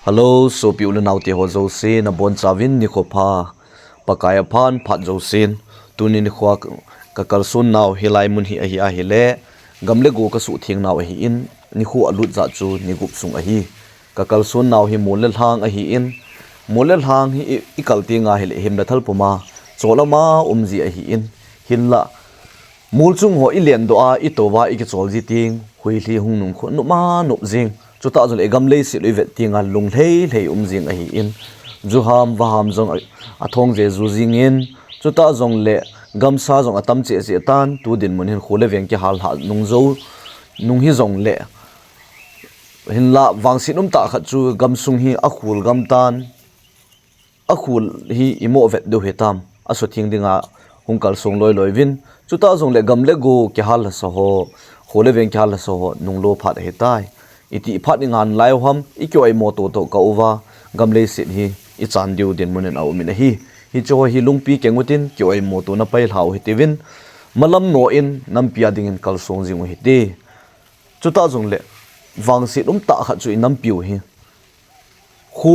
Hello, so piu le nauti ho zo se na bon chawin ni kho pha pakaya phan phat zo sen tunin khwa ka kalsun naw hilai mun hi a hi le gamle go ka su thing naw hi in ni khu alut za chu ni gup sung a hi ka kalsun naw hi mol le hlang a hi in mol le hlang hi I kalti nga hi le him na thal puma cholama umji a hi in hinla mulchung ho I len do a I to wa I ke chol ji ting hui hli hung nung kho no ma no jing chu ta zol egam le si le vet tinga lung hlei jing a hi in juham waham zong a thong je zu jing in chu ta zong le gam sa zong atam che che tan tu din mun hin khole veng ki hal ha nung zo nung hi zong le hin la wang sinum ta khat chu gam sung hi a khul gam tan a khul hi imo vet do hetam a so thing dinga hungkal song loi loi vin chu ta zong le gam le go ki hal sa ho khole veng ki hal sa ho nung lo phat he tai iti phat ngan lai hom ikyo ai moto to ka uwa gamle sit hi I chan diu din munen au min hi cho hi lungpi kengutin kyo ai moto na pai hlau hi tivin malam no in nampia ding in kal song jing hi ti chuta jong le wang sit ta kha chu in nampiu hi khu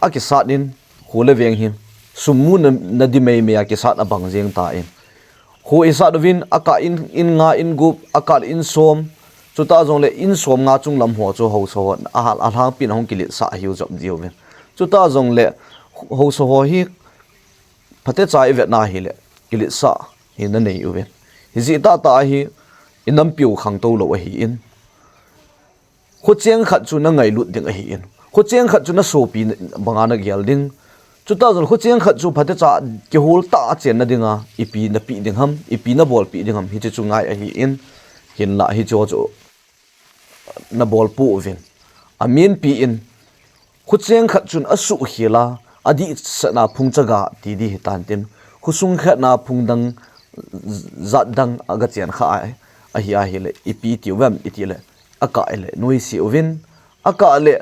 a ki sat in khu le veng hi sumu na di mei me a ki sat abang jeng ta in khu isa dovin aka in nga in gup aka in som chuta jong le in som nga chung lam ho chu ho so a hang pin hong kilit sa hiu job diu ven chuta jong le ho so ho hi phate chai vet na hi le kilit sa hi na nei u ven hi ji ta hi inam piu khang to lo hi in khu cheng khat chu na ngai lut ding hi in khu cheng khat chu na so pi banga na gyal ding chuta jong khu cheng khat chu phate cha ki hol ta chen na dinga ipi na pi ding ham ipi na bol pi ding ham hi chu ngai hi in hin la hi cho na bol pu vin amin pi in khucheng khat chun asu hila adi sana phung chaga ti di tan tin khusung khat na phung dang zat dang aga chen kha a hi le ipi ti wam iti le aka le noi si ovin aka le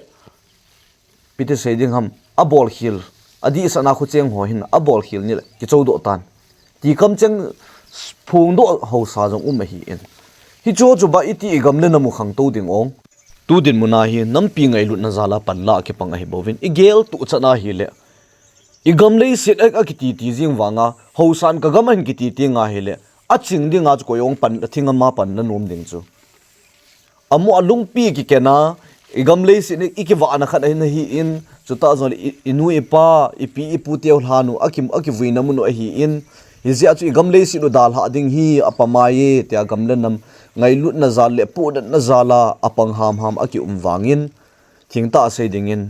pite seding ham a bol hil adi sana khucheng ho hin a bol hil ni le ki chodo tan ti kam cheng phung do ho sa jong hi in hi cho chu ba iti gam le namu khang to ding ong tu din muna hi nampi ngai lut na zala panla ke pang hi bovin igel tu chana hi le igam le sit ek akiti ti jing wanga hosan ka gaman kiti ti nga hi le aching dinga chu koyong pan thinga ma pan na nom ding chu amo alung pi ki kena igam le sit iki wa na khat hi in chuta zon inu ipa ipi ipu teu hlanu aki vuina mun hi in hizia chu igam le sit dal ha ding hi apamaye tia gam le nam ngai lut na zal le pu dat na zala apang ham aki wangin thingta se dingin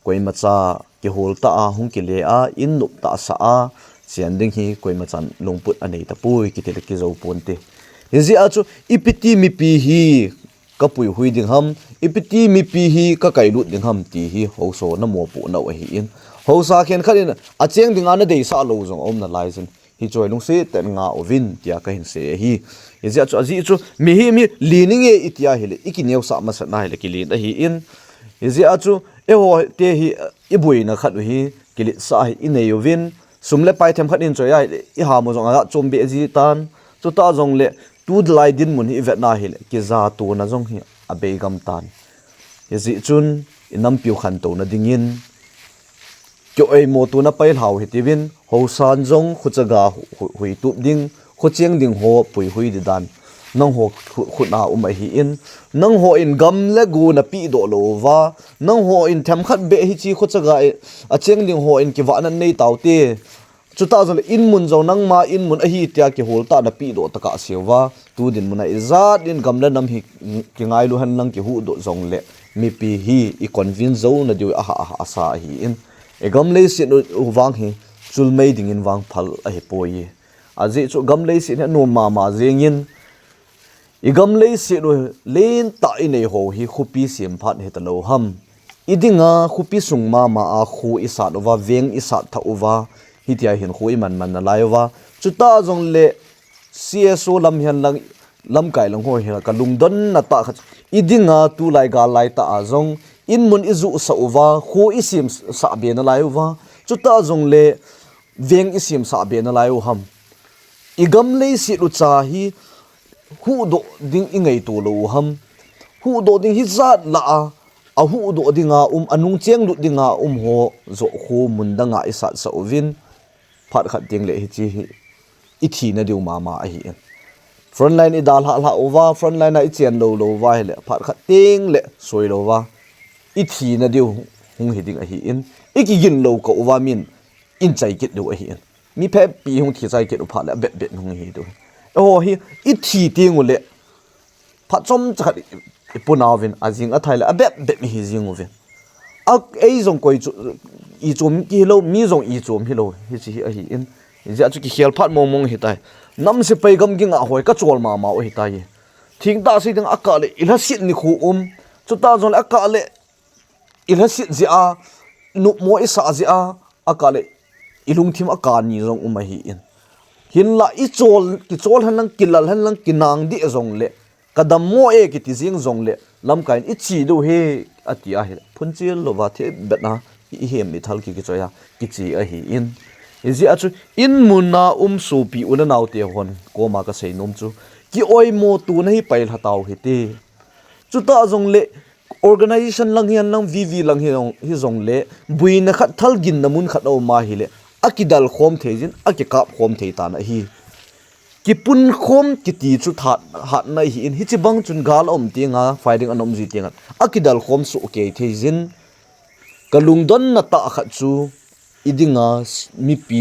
koi macha ki hol ta a hung ki le a in nup ta sa a chian ding hi koi machan lungput anei ta pui ki te ki zo ponte hezi a chu ipiti mipi hi ka pui hui ding ham ipiti mipi hi ka kai lut ding ham ti hi ho so na mo pu na hi in ho sa khen khalin a cheng ding ana dei sa lo zong om na lai jin hi choi lung se ten nga ovin tia ka hin se hi izia chu azi chu mi lining e itia hele ikineu sa ma sa na hele kilin a hi in izia chu e ho te hi ibui na khat hi kilit sa hi ineyovin sumle pai them khat in choya I ha mo jong a chombe ji tan chu ta jong le tu dlai din mun hi vet na hele ki za tu na jong hi abe gam tan izi chun inam piu khan to na dingin kyo ei mo tu na pai hau hi tivin ho san jong khuchaga hui tu ding khucheng ding ho pui hui di dan nang ho khuna hi in nang ho in gam le gu na pi do lo wa nang ho in tham khat be hi chi khuchaga a cheng ding ho in ki wa nan nei tauti chuta zol in mun zo nang ma in mun a hi tia ki hol ta na pi do taka sewa tu din mun a izat din gam le nam hi ki ngai lu han lang ki hu do zong le mipi hi I convince zo na diu a sa hi in egam le sin wang hi chul mei ding in wang phal a hi poi azi chu gam le sin no ma zengin igam le sin len ta inei ho hi khupi sim phat he ta lo ham idinga khupi sung ma a khu isa wa veng isa tha uwa hi tia hin khu man na laiwa chuta jong le cso lam hian lang lam kai lang ho he ka lung don na ta idinga tu lai ga lai ta azong in mun izu sa uwa khu isim sa be na laiwa chuta jong le veng isim sa be na laiu ham igam le si lu cha hi hu do ding ingai to lo ham hu do ding hi zat la a ahu do dinga anung cheng lu dinga ho zo khu munda nga isa sa ovin phat khat ting le hi chi i thi na diu mama a hi frontline i dal ha over frontline i chen lo wa hele phat khat ting le soi lo wa i thi na diu hung hi ding a hi in iki gin lo ko wa min in chai kit do a hi mi phe pi hung thi chai kit u phat le bet bet hung hi do hi i thi ting le phat chom chat ipunawin azing athai le bet bet mi hi jing ovin a ei zong koi chu i chom ki lo mi zong i chom hi lo hi chi a hi in ja chu ki khial phat mong hi tai nam se pai gam ginga hoi ka chol ma o hi tai thing ta si ding aka le ila sit ni khu chu ta zon aka le ila sit ji a nu mo isa ji a aka le ilung thim aka ni zong hi in hin la i chol han lang kilal han lang kinang di zong le kadam mo ki ti jing zong le lam kain i chi do he atia he phunchil lo wa the betna hi hem mi thal ki choya ki chi a hi in izi achu in munna su pi una naw te hon ko ma ka sei nom chu ki oi mo tu na hi pail hataw hi te chu ta zong le organization lang hian lang vv lang hi zong le buina khat thal gin namun khat o ma hi le akidal khom thejin akikap khom thei ta na hi ki pun khom ki ti chu that hat na hi in hi chi bang chun gal om tinga fighting anom ji tinga akidal khom su ke thejin kalung don na ta khat chu idinga mipi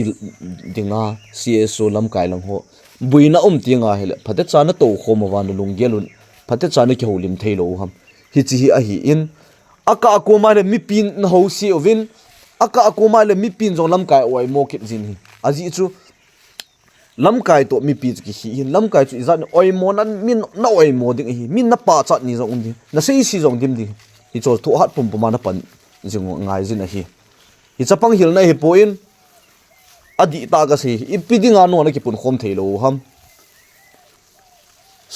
dinga cso lam kai lang ho buina tinga hele phate chana to khom wan lunggelun phate chana ki holim theilo ham hi chi hi a hi in aka ko ma le mipin na ho si ovin aka ko ma le mipin jong lam kai oi mo kit jin hi aji chu lam kai to mipi ki hi lam kai chu izan oi mo nan min na oi mo ding hi min na pa chat ni jong di na sei si jong dim di hi chol thu hat pum pum na pan jing ngai jin a hi hi chapang hil na hi poin adi ta ga se ipidinga no na ki pun khom theilo ham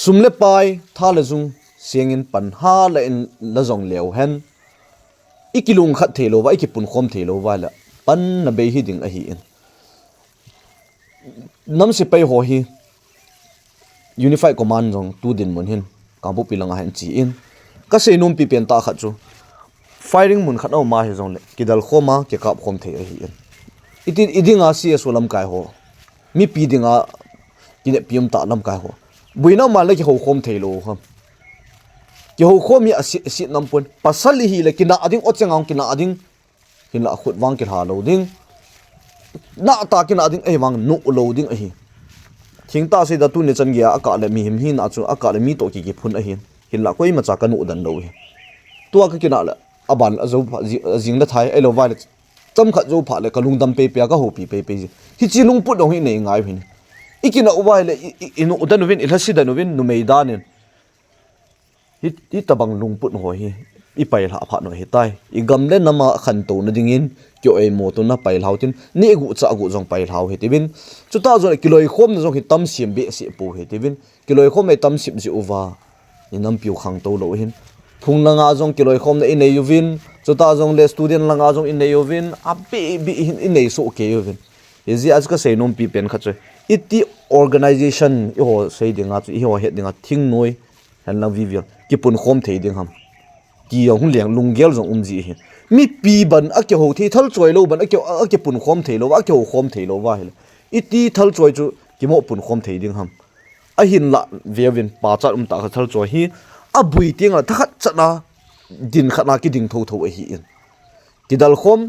sumle pai thale jung siangin pan ha la in la jong leo hen ikilung khat theilo wa ikipun khom theilo wa la pan na be hi ding a hi in nam se pai ho hi unified command jong tu din mun hin kampu pilanga han chi in ka se num pi pen ta khat chu firing mun khat no ma hi jong le kidal khoma ke kap khom the hi in itin idinga si solam kai ho mi pi dinga kine pium ta lam kai ho buina ma le ki ho khom theilo ham ki ho khomi asi nam pon pasal hi le kina ading ochengang kina ading kina khut wang ki ha lo ding na ta kina ading ei wang nu lo ding a hi thing ta se da tu ne chan gya aka le mi him hin a chu aka le mi to ki phun a hin hin la koi ma cha ka nu dan lo hi tua ka kina la aban azo jing da thai elo wa le cham khat zo pha le kalung dam pe pe ka ho pi pe pe hi chi lung put dong hi nei ngai hin ikina ubai le inu udan win ilhasi dan win nu meidanin hi tabang lung put ho hi i pai la pha no hi tai i gam le nama khan to na dingin kyo ei mo to na pai lautin ni gu cha gu jong pai lau he tibin chuta zo kiloi khom na jong hi tam sim be si pu he tibin kiloi khom e tam sim ji uwa ni nam piu khang to lo hin phung langa jong kiloi khom na in ei yuvin chuta jong le student langa jong in ei yuvin abe bi in ei so ke yuvin ezi az ka sei nom pi pen kha che iti organization i ho sei dinga chu i ho he dinga thing noi han lang vivial ki pun khom thei ding ham ki yong leng lunggel jong ji hi mi pi ban a ke ho thi thal choi lo ban a ke pun khom thei lo a ke ho khom thei lo wa hel iti thal choi chu ki mo pun khom thei ding ham a hin la vevin pa cha ta kha thal choi hi a bui ting a thakhat chana din khana ki ding tho tho a hi in ki dal khom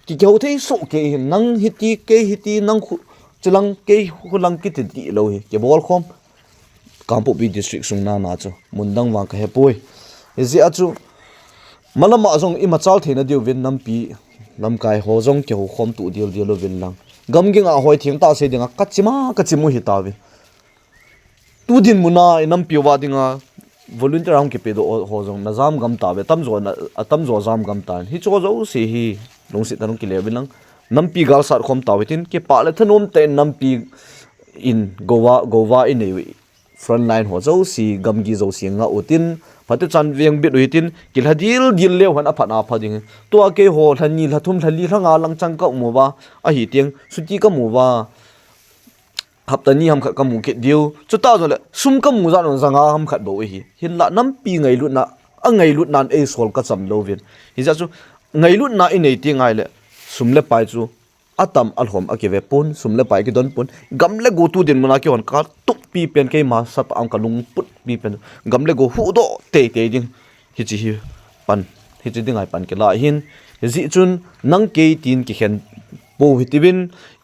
ki ke ho thei so ke hin nang hiti ke hiti nang khu chulang ke hulang ki ti lo hi ke bol khom kampu bi district sung na chu mundang wa ka he poi ezi achu malama jong i machal theina diu vin nampi lamkai ho jong ke ho khom tu dial vin lang gamging a hoi thing ta se dinga kachimu hi ta vi tu din muna nampi wa dinga volunteer am ke pedo ho jong nazam gam ta ve tam zo zam gam ta hi cho zo se hi longsi tanung ki level lang nampi gal sar khom ta wetin ke pa le thanom te nampi in gowa in ei frontline ho zo si gamgi zo singa utin phate chan veng bit uitin kilhadil dil lew han aphana phading to ke ho thani lathum thali thanga lang chang ka muwa a hi tiang suti ka muwa haptani ham kha ka mu ke diu chuta zo le sum ka mu za no zanga ham khat bo hi hin la nam pi ngai lu na a ngai lut nan e sol ka cham lovin hi za chu ngai lut na i nei ti ngai le sumle pai chu atam alhom akeve pon sumle pai ki don pon gamle go tu din mona ki hon ka tup pi pen ke ma sat am ka lung put pi pen gamle go hu do te ding hi chi hi pan hi chi ding ai pan ke la hin ji chun nang ke tin ki khen po hitivin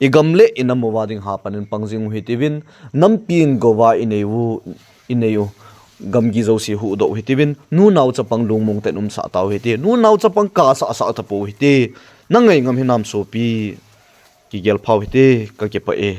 i gamle inam wa ding ha panin pangjing hitivin nampin gowa ineu gamgi zo si hu do hitivin nu naw chapang lungmung te num sa taw hiti nu naw chapang ka sa ta po hiti nangai ngam hinam so pi ki gel phau hiti ka ke pa e